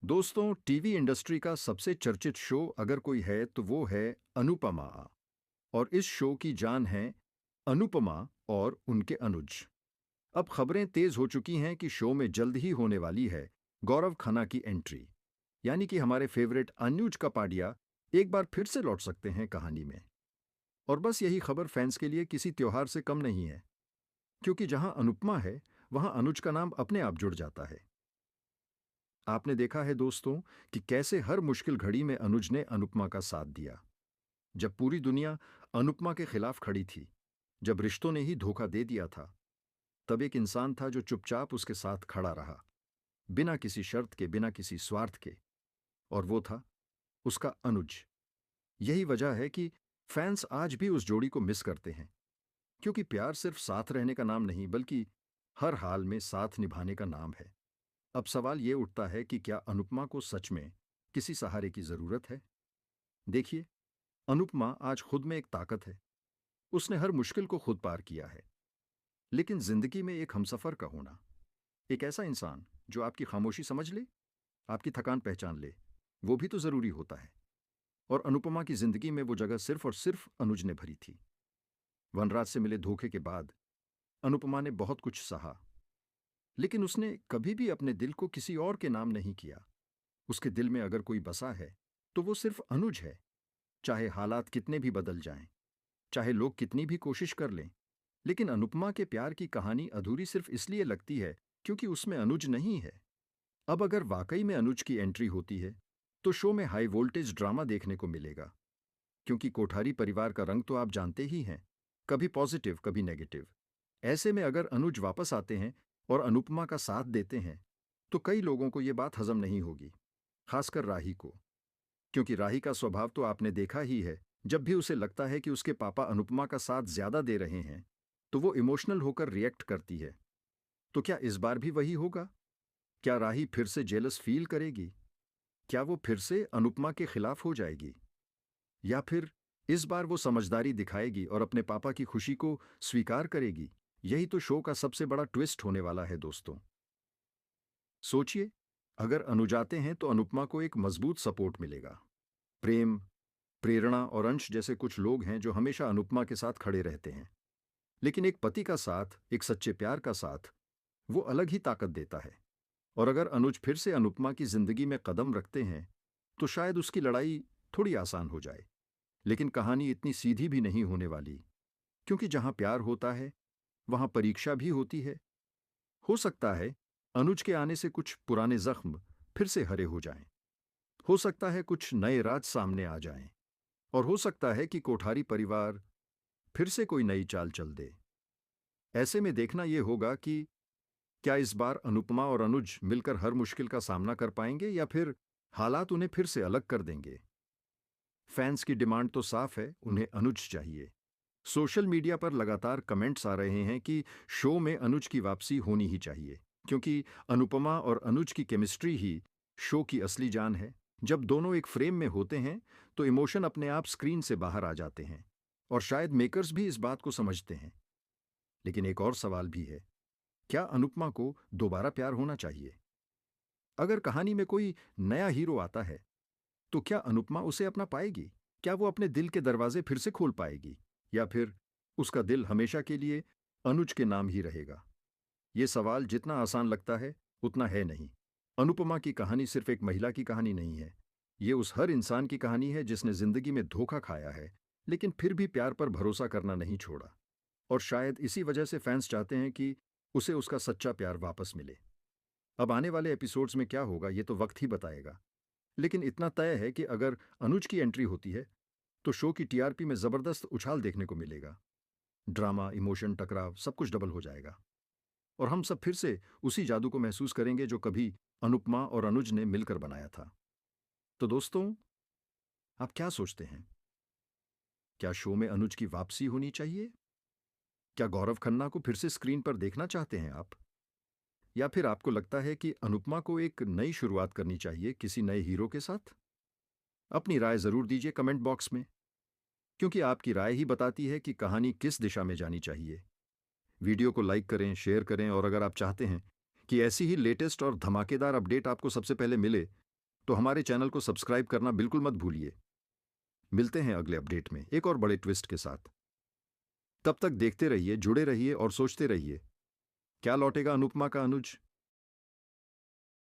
दोस्तों, TV industry का सबसे चर्चित शो अगर कोई है तो वो है अनुपमा। और इस शो की जान है अनुपमा और उनके अनुज। अब खबरें तेज हो चुकी हैं कि शो में जल्द ही होने वाली है गौरव खन्ना की एंट्री। यानी कि हमारे फेवरेट अनुज कपाडिया एक बार फिर से लौट सकते हैं कहानी में। और बस यही खबर फैंस के लिए किसी त्योहार से कम नहीं है, क्योंकि जहां अनुपमा है वहां अनुज का नाम अपने आप जुड़ जाता है। आपने देखा है दोस्तों कि कैसे हर मुश्किल घड़ी में अनुज ने अनुपमा का साथ दिया। जब पूरी दुनिया अनुपमा के खिलाफ खड़ी थी, जब रिश्तों ने ही धोखा दे दिया था, तब एक इंसान था जो चुपचाप उसके साथ खड़ा रहा, बिना किसी शर्त के, बिना किसी स्वार्थ के। और वो था उसका अनुज। यही वजह है कि फैंस आज भी उस जोड़ी को मिस करते हैं, क्योंकि प्यार सिर्फ साथ रहने का नाम नहीं, बल्कि हर हाल में साथ निभाने का नाम है। अब सवाल ये उठता है कि क्या अनुपमा को सच में किसी सहारे की जरूरत है? देखिए, अनुपमा आज खुद में एक ताकत है। उसने हर मुश्किल को खुद पार किया है। लेकिन जिंदगी में एक हमसफर का होना, एक ऐसा इंसान जो आपकी खामोशी समझ ले, आपकी थकान पहचान ले, वो भी तो जरूरी होता है। और अनुपमा की जिंदगी में वो जगह सिर्फ और सिर्फ अनुज ने भरी थी। वनराज से मिले धोखे के बाद अनुपमा ने बहुत कुछ सहा, लेकिन उसने कभी भी अपने दिल को किसी और के नाम नहीं किया। उसके दिल में अगर कोई बसा है तो वो सिर्फ अनुज है। चाहे हालात कितने भी बदल जाएं, चाहे लोग कितनी भी कोशिश कर लें, लेकिन अनुपमा के प्यार की कहानी अधूरी सिर्फ इसलिए लगती है क्योंकि उसमें अनुज नहीं है। अब अगर वाकई में अनुज की एंट्री होती है तो शो में हाई वोल्टेज ड्रामा देखने को मिलेगा, क्योंकि कोठारी परिवार का रंग तो आप जानते ही हैं, कभी पॉजिटिव कभी नेगेटिव। ऐसे में अगर अनुज वापस आते हैं और अनुपमा का साथ देते हैं तो कई लोगों को यह बात हजम नहीं होगी, खासकर राही को। क्योंकि राही का स्वभाव तो आपने देखा ही है। जब भी उसे लगता है कि उसके पापा अनुपमा का साथ ज्यादा दे रहे हैं तो वो इमोशनल होकर रिएक्ट करती है। तो क्या इस बार भी वही होगा? क्या राही फिर से जेलस फील करेगी? क्या वो फिर से अनुपमा के खिलाफ हो जाएगी? या फिर इस बार वो समझदारी दिखाएगी और अपने पापा की खुशी को स्वीकार करेगी? यही तो शो का सबसे बड़ा ट्विस्ट होने वाला है दोस्तों। सोचिए, अगर अनुज आते हैं तो अनुपमा को एक मजबूत सपोर्ट मिलेगा। प्रेम, प्रेरणा और अंश जैसे कुछ लोग हैं जो हमेशा अनुपमा के साथ खड़े रहते हैं। लेकिन एक पति का साथ, एक सच्चे प्यार का साथ, वो अलग ही ताकत देता है। और अगर अनुज फिर से अनुपमा की जिंदगी में कदम रखते हैं तो शायद उसकी लड़ाई थोड़ी आसान हो जाए। लेकिन कहानी इतनी सीधी भी नहीं होने वाली, क्योंकि जहां प्यार होता है वहां परीक्षा भी होती है। हो सकता है अनुज के आने से कुछ पुराने जख्म फिर से हरे हो जाएं। हो सकता है कुछ नए राज सामने आ जाएं। और हो सकता है कि कोठारी परिवार फिर से कोई नई चाल चल दे। ऐसे में देखना यह होगा कि क्या इस बार अनुपमा और अनुज मिलकर हर मुश्किल का सामना कर पाएंगे या फिर हालात उन्हें फिर से अलग कर देंगे। फैंस की डिमांड तो साफ है, उन्हें अनुज चाहिए। सोशल मीडिया पर लगातार कमेंट्स आ रहे हैं कि शो में अनुज की वापसी होनी ही चाहिए, क्योंकि अनुपमा और अनुज की केमिस्ट्री ही शो की असली जान है। जब दोनों एक फ्रेम में होते हैं तो इमोशन अपने आप स्क्रीन से बाहर आ जाते हैं। और शायद मेकर्स भी इस बात को समझते हैं। लेकिन एक और सवाल भी है, क्या अनुपमा को दोबारा प्यार होना चाहिए? अगर कहानी में कोई नया हीरो आता है तो क्या अनुपमा उसे अपना पाएगी? क्या वो अपने दिल के दरवाजे फिर से खोल पाएगी? या फिर उसका दिल हमेशा के लिए अनुज के नाम ही रहेगा? ये सवाल जितना आसान लगता है उतना है नहीं। अनुपमा की कहानी सिर्फ एक महिला की कहानी नहीं है। ये उस हर इंसान की कहानी है जिसने जिंदगी में धोखा खाया है, लेकिन फिर भी प्यार पर भरोसा करना नहीं छोड़ा। और शायद इसी वजह से फैंस चाहते हैं कि उसे उसका सच्चा प्यार वापस मिले। अब आने वाले एपिसोड्स में क्या होगा ये तो वक्त ही बताएगा। लेकिन इतना तय है कि अगर अनुज की एंट्री होती है तो शो की टीआरपी में जबरदस्त उछाल देखने को मिलेगा। ड्रामा, इमोशन, टकराव सब कुछ डबल हो जाएगा। और हम सब फिर से उसी जादू को महसूस करेंगे जो कभी अनुपमा और अनुज ने मिलकर बनाया था। तो दोस्तों, आप क्या सोचते हैं? क्या शो में अनुज की वापसी होनी चाहिए? क्या गौरव खन्ना को फिर से स्क्रीन पर देखना चाहते हैं आप? या फिर आपको लगता है कि अनुपमा को एक नई शुरुआत करनी चाहिए किसी नए हीरो के साथ? अपनी राय जरूर दीजिए कमेंट बॉक्स में, क्योंकि आपकी राय ही बताती है कि कहानी किस दिशा में जानी चाहिए। वीडियो को लाइक करें, शेयर करें और अगर आप चाहते हैं कि ऐसी ही लेटेस्ट और धमाकेदार अपडेट आपको सबसे पहले मिले तो हमारे चैनल को सब्सक्राइब करना बिल्कुल मत भूलिए। मिलते हैं अगले अपडेट में एक और बड़े ट्विस्ट के साथ। तब तक देखते रहिए, जुड़े रहिए और सोचते रहिए, क्या लौटेगा अनुपमा का अनुज।